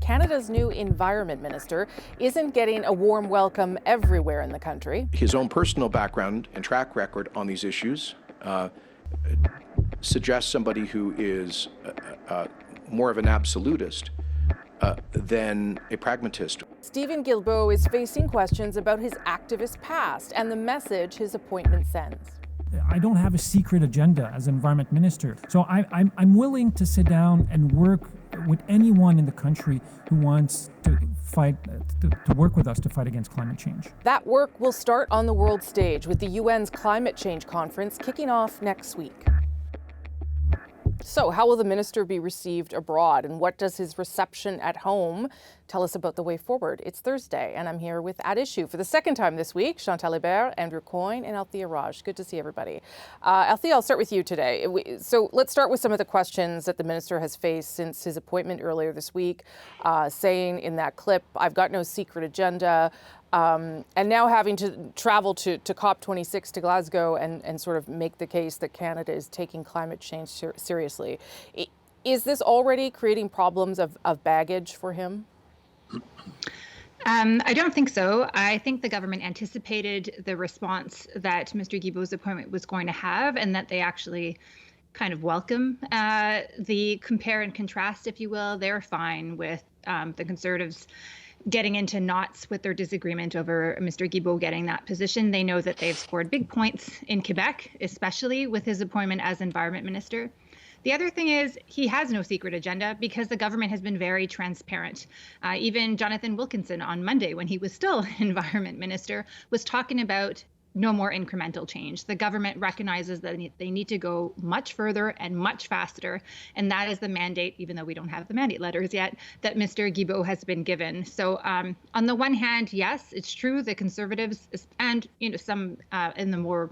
Canada's new Environment Minister isn't getting a warm welcome everywhere in the country. His own personal background and track record on these issues suggests somebody who is more of an absolutist than a pragmatist. Steven Guilbeault is facing questions about his activist past and the message his appointment sends. I don't have a secret agenda as Environment Minister, so I'm willing to sit down and work with anyone in the country who wants to fight, to work with us to fight against climate change. That work will start on the world stage with the UN's Climate Change Conference kicking off next week. So how will the minister be received abroad, and what does his reception at home tell us about the way forward? It's Thursday, and I'm here with At Issue for the second time this week. Chantal Hébert, Andrew Coyne, and Althea Raj. Good to see everybody. Althea, I'll start with you today. So let's start with some of the questions that the minister has faced since his appointment earlier this week, saying in that clip, "I've got no secret agenda." And now having to travel to COP26 to Glasgow and sort of make the case that Canada is taking climate change seriously. Is this already creating problems of baggage for him? I don't think so. I think the government anticipated the response that Mr. Guilbeault's appointment was going to have, and that they actually kind of welcome the compare and contrast, if you will. They're fine with the Conservatives getting into knots with their disagreement over Mr. Guilbeault getting that position. They know that they've scored big points in Quebec, especially with his appointment as Environment Minister. The other thing is he has no secret agenda because the government has been very transparent. Even Jonathan Wilkinson on Monday, when he was still Environment Minister, was talking about no more incremental change. The government recognizes that they need to go much further and much faster. And that is the mandate, even though we don't have the mandate letters yet, that Mr. Guilbeault has been given. So on the one hand, yes, it's true, the Conservatives and some in the more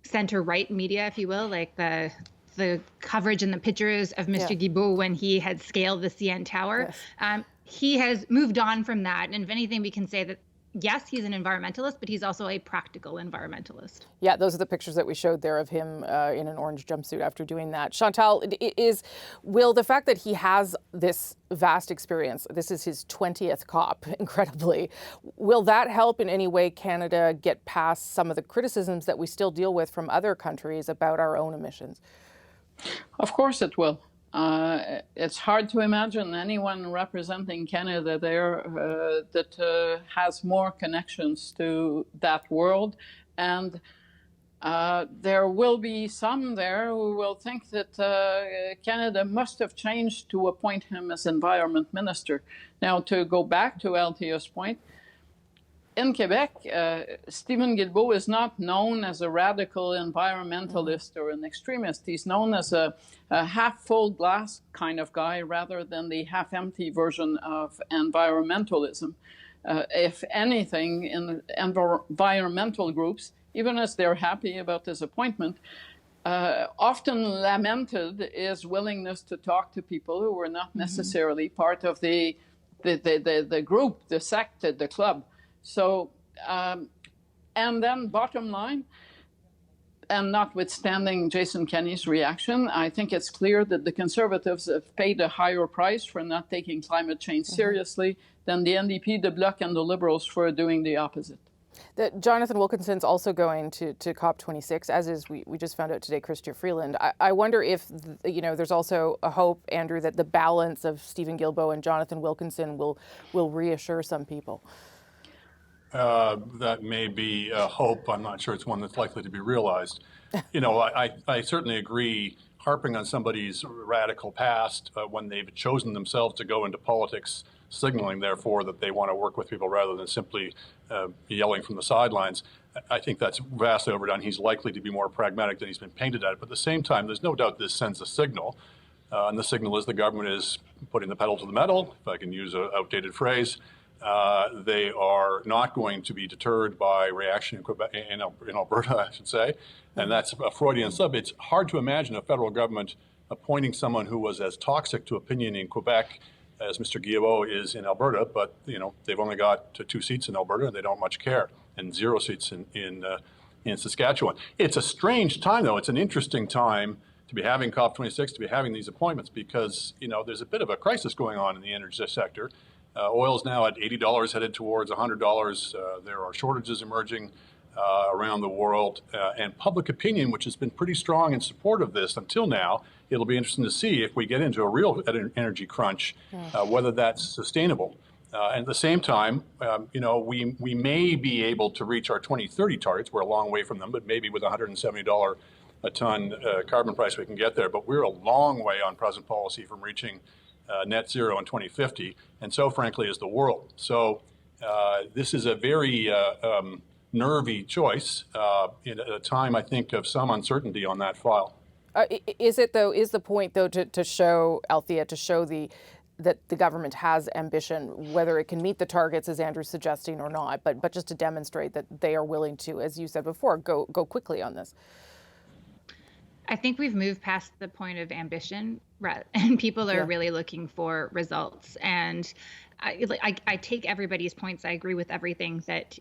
center-right media, if you will, like the coverage and the pictures of Mr. Guilbeault when he had scaled the CN Tower, yes. He has moved on from that. And if anything, we can say that yes, he's an environmentalist, but he's also a practical environmentalist. Yeah, those are the pictures that we showed there of him in an orange jumpsuit after doing that. Chantal, will the fact that he has this vast experience, this is his 20th COP, incredibly, will that help in any way Canada get past some of the criticisms that we still deal with from other countries about our own emissions? Of course it will. It's hard to imagine anyone representing Canada there that has more connections to that world. And there will be some there who will think that Canada must have changed to appoint him as Environment Minister. Now, to go back to Althea's point, in Quebec, Steven Guilbeault is not known as a radical environmentalist or an extremist. He's known as a half-full glass kind of guy rather than the half-empty version of environmentalism. If anything, in environmental groups, even as they're happy about this appointment, often lamented is willingness to talk to people who are not necessarily part of the group, the sect, the club. So, and then bottom line, and notwithstanding Jason Kenney's reaction, I think it's clear that the Conservatives have paid a higher price for not taking climate change seriously than the NDP, the Bloc, and the Liberals for doing the opposite. Jonathan Wilkinson's also going to COP26, as is, we just found out today, Chrystia Freeland. I wonder if, there's also a hope, Andrew, that the balance of Steven Guilbeault and Jonathan Wilkinson will reassure some people. That may be a hope. I'm not sure it's one that's likely to be realized. I certainly agree. Harping on somebody's radical past when they've chosen themselves to go into politics, signaling therefore that they want to work with people rather than simply yelling from the sidelines, I think that's vastly overdone. He's likely to be more pragmatic than he's been painted at. But at the same time, there's no doubt this sends a signal. And the signal is the government is putting the pedal to the metal, if I can use an outdated phrase. They are not going to be deterred by reaction in Quebec, in Alberta, I should say, and that's a Freudian slip. It's hard to imagine a federal government appointing someone who was as toxic to opinion in Quebec as Mr. Guilbeault is in Alberta, but they've only got 2 seats in Alberta and they don't much care, and 0 seats in Saskatchewan. It's a strange time, though. It's an interesting time to be having COP26, to be having these appointments, because, there's a bit of a crisis going on in the energy sector. Oil is now at $80, headed towards $100. There are shortages emerging around the world, and public opinion, which has been pretty strong in support of this until now. It'll be interesting to see if we get into a real energy crunch, whether that's sustainable. And at the same time, we may be able to reach our 2030 targets. We're a long way from them, but maybe with $170 a ton carbon price we can get there. But we're a long way on present policy from reaching net zero in 2050, and so frankly is the world. So this is a very nervy choice at a time, I think, of some uncertainty on that file. Is the point though to show, Althea, that the government has ambition, whether it can meet the targets as Andrew's suggesting or not, but just to demonstrate that they are willing to, as you said before, go quickly on this? I think we've moved past the point of ambition, and people are really looking for results. And I take everybody's points. I agree with everything that,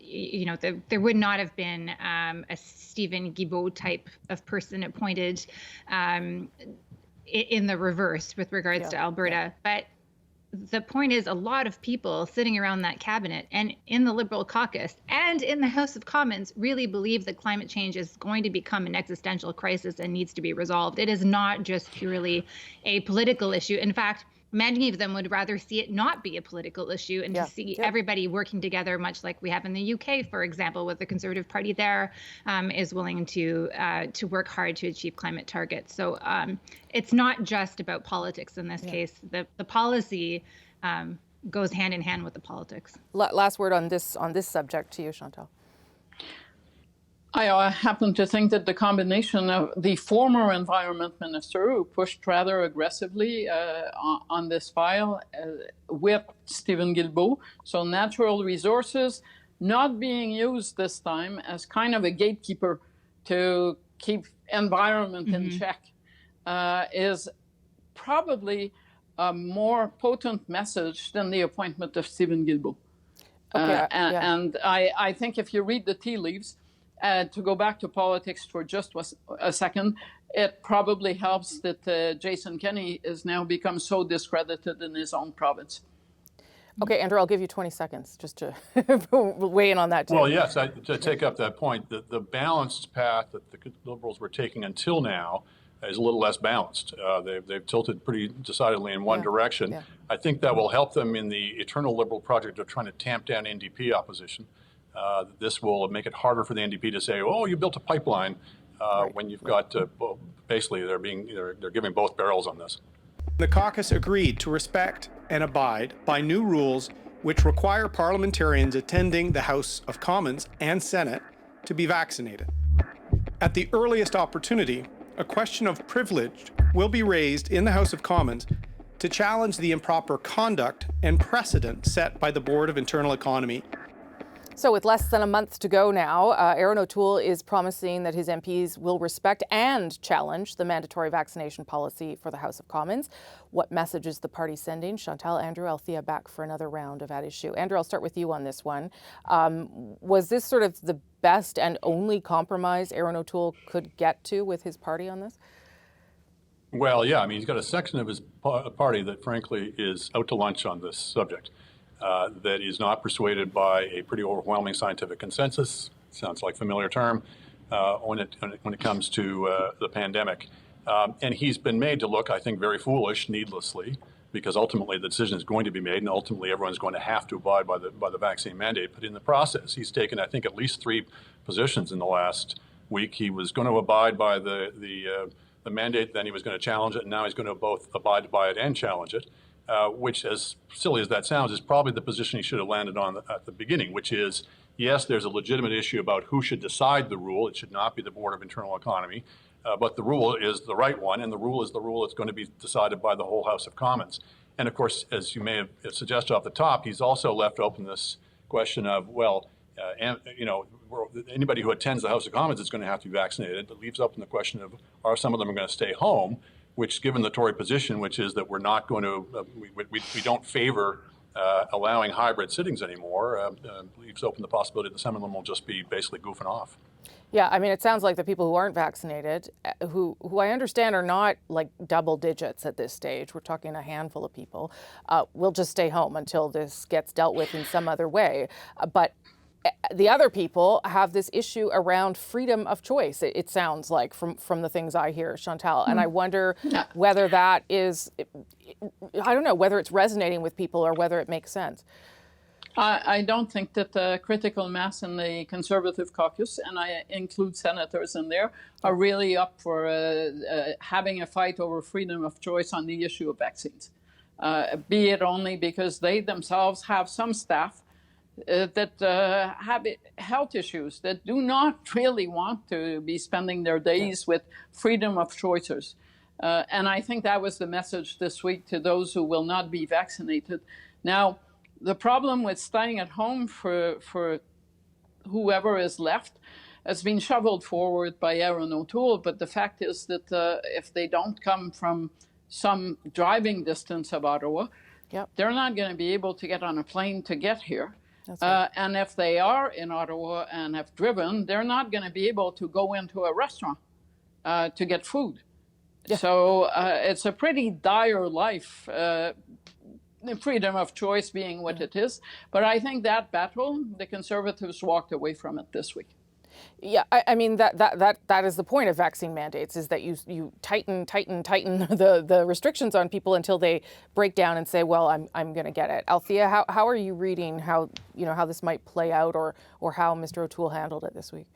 there would not have been a Steven Guilbeault type of person appointed in the reverse with regards to Alberta. But the point is, a lot of people sitting around that cabinet and in the Liberal caucus and in the House of Commons really believe that climate change is going to become an existential crisis and needs to be resolved. It is not just purely a political issue. In fact, many of them would rather see it not be a political issue and to see everybody working together, much like we have in the UK, for example, with the Conservative Party there is willing to work hard to achieve climate targets. So it's not just about politics in this case. The policy goes hand in hand with the politics. Last word on this subject to you, Chantal. I happen to think that the combination of the former Environment Minister, who pushed rather aggressively on this file, with Steven Guilbeault, so natural resources not being used this time as kind of a gatekeeper to keep environment in check, is probably a more potent message than the appointment of Steven Guilbeault. And I think if you read the tea leaves, to go back to politics for just a second, it probably helps that Jason Kenney has now become so discredited in his own province. Okay, Andrew, I'll give you 20 seconds just to weigh in on that too. Well, yes, to take up that point, the balanced path that the Liberals were taking until now is a little less balanced. They've tilted pretty decidedly in one direction. Yeah. I think that will help them in the eternal Liberal project of trying to tamp down NDP opposition. This will make it harder for the NDP to say, "Oh, you built a pipeline," when you've got basically they're giving both barrels on this. The caucus agreed to respect and abide by new rules which require parliamentarians attending the House of Commons and Senate to be vaccinated. At the earliest opportunity, a question of privilege will be raised in the House of Commons to challenge the improper conduct and precedent set by the Board of Internal Economy. So with less than a month to go now, Erin O'Toole is promising that his MPs will respect and challenge the mandatory vaccination policy for the House of Commons. What message is the party sending? Chantal, Andrew, Althea back for another round of At Issue. Andrew, I'll start with you on this one. Was this sort of the best and only compromise Erin O'Toole could get to with his party on this? Well, yeah, I mean, he's got a section of his party that frankly is out to lunch on this subject. That is not persuaded by a pretty overwhelming scientific consensus. Sounds like a familiar term when it comes to the pandemic. And he's been made to look, I think, very foolish needlessly, because ultimately the decision is going to be made, and ultimately everyone's going to have to abide by the vaccine mandate. But in the process, he's taken, I think, at least 3 positions in the last week. He was going to abide by the mandate, then he was going to challenge it, and now he's going to both abide by it and challenge it. Which, as silly as that sounds, is probably the position he should have landed on at the beginning, which is, yes, there's a legitimate issue about who should decide the rule. It should not be the Board of Internal Economy, but the rule is the right one, and the rule is the rule that's going to be decided by the whole House of Commons. And of course, as you may have suggested off the top, he's also left open this question of, well, anybody who attends the House of Commons is going to have to be vaccinated. It leaves open the question of, are some of them going to stay home? Which, given the Tory position, which is that we're not going to, we don't favor allowing hybrid sittings anymore leaves open the possibility that some of them will just be basically goofing off. Yeah, I mean, it sounds like the people who aren't vaccinated, who I understand are not like double digits at this stage, we're talking a handful of people, will just stay home until this gets dealt with in some other way. But the other people have this issue around freedom of choice, it sounds like, from the things I hear, Chantal. And I wonder whether that is, I don't know, whether it's resonating with people or whether it makes sense. I don't think that the critical mass in the Conservative caucus, and I include senators in there, are really up for having a fight over freedom of choice on the issue of vaccines. Be it only because they themselves have some staff that have health issues, that do not really want to be spending their days with freedom of choices. And I think that was the message this week to those who will not be vaccinated. Now, the problem with staying at home for whoever is left has been shoveled forward by Erin O'Toole, but the fact is that if they don't come from some driving distance of Ottawa, they're not going to be able to get on a plane to get here. That's right. And if they are in Ottawa and have driven, they're not going to be able to go into a restaurant to get food. Yeah. So it's a pretty dire life, freedom of choice being what it is. But I think that battle, the Conservatives walked away from it this week. Yeah, I mean, that is the point of vaccine mandates, is that you tighten the restrictions on people until they break down and say, well, I'm going to get it. Althea, how are you reading how this might play out, or how Mr. O'Toole handled it this week?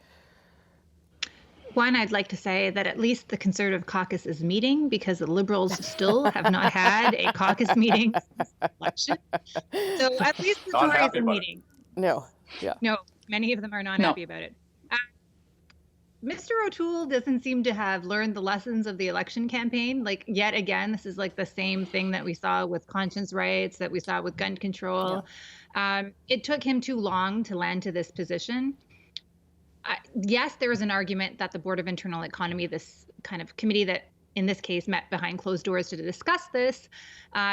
One, I'd like to say that at least the Conservative caucus is meeting, because the Liberals still have not had a caucus meeting since the election. So at least the Tories are meeting. No, many of them are not happy about it. Mr. O'Toole doesn't seem to have learned the lessons of the election campaign. Like, yet again, this is like the same thing that we saw with conscience rights, that we saw with gun control. Yeah. It took him too long to land to this position. Yes, there was an argument that the Board of Internal Economy, this kind of committee that in this case met behind closed doors to discuss this,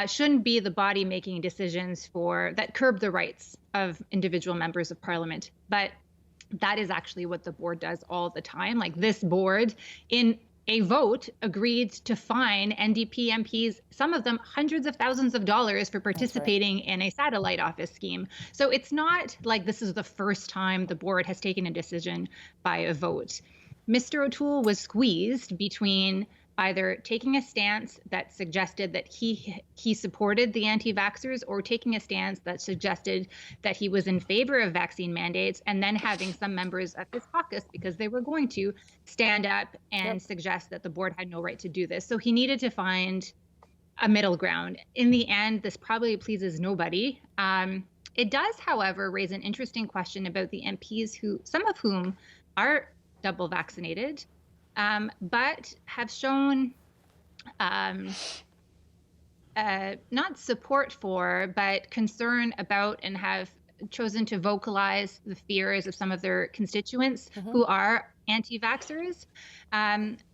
shouldn't be the body making decisions that curb the rights of individual members of Parliament. But that is actually what the board does all the time. Like, this board, in a vote, agreed to fine NDP MPs, some of them hundreds of thousands of dollars, for participating in a satellite office scheme. So it's not like this is the first time the board has taken a decision by a vote. Mr. O'Toole was squeezed between either taking a stance that suggested that he supported the anti-vaxxers, or taking a stance that suggested that he was in favor of vaccine mandates, and then having some members of his caucus, because they were going to, stand up and suggest that the board had no right to do this. So he needed to find a middle ground. In the end, this probably pleases nobody. It does, however, raise an interesting question about the MPs, some of whom are double vaccinated, but have shown not support for, but concern about, and have chosen to vocalize the fears of some of their constituents who are anti-vaxxers,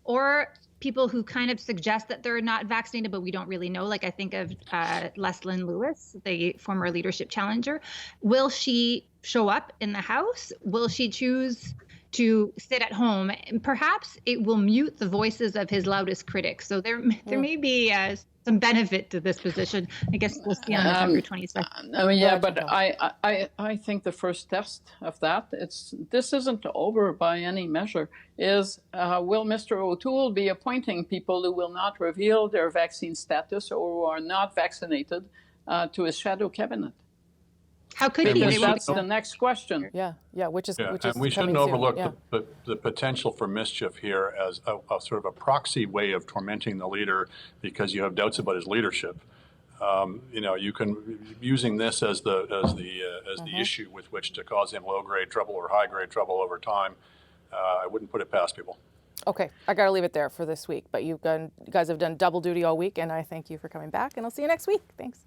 or people who kind of suggest that they're not vaccinated, but we don't really know. Like, I think of Leslyn Lewis, the former leadership challenger. Will she show up in the House? Will she choose to sit at home? And perhaps it will mute the voices of his loudest critics. So there may be some benefit to this position. I guess we'll see on November 22nd. But I think the first test of that, this isn't over by any measure, is will Mr. O'Toole be appointing people who will not reveal their vaccine status or who are not vaccinated to his shadow cabinet? How could he? Because that's the next question. Which is and we shouldn't overlook the potential for mischief here as a sort of a proxy way of tormenting the leader because you have doubts about his leadership. You can using this as the ise with which to cause him low-grade trouble or high-grade trouble over time. I wouldn't put it past people. Okay, I got to leave it there for this week. But you guys have done double duty all week, and I thank you for coming back. And I'll see you next week. Thanks.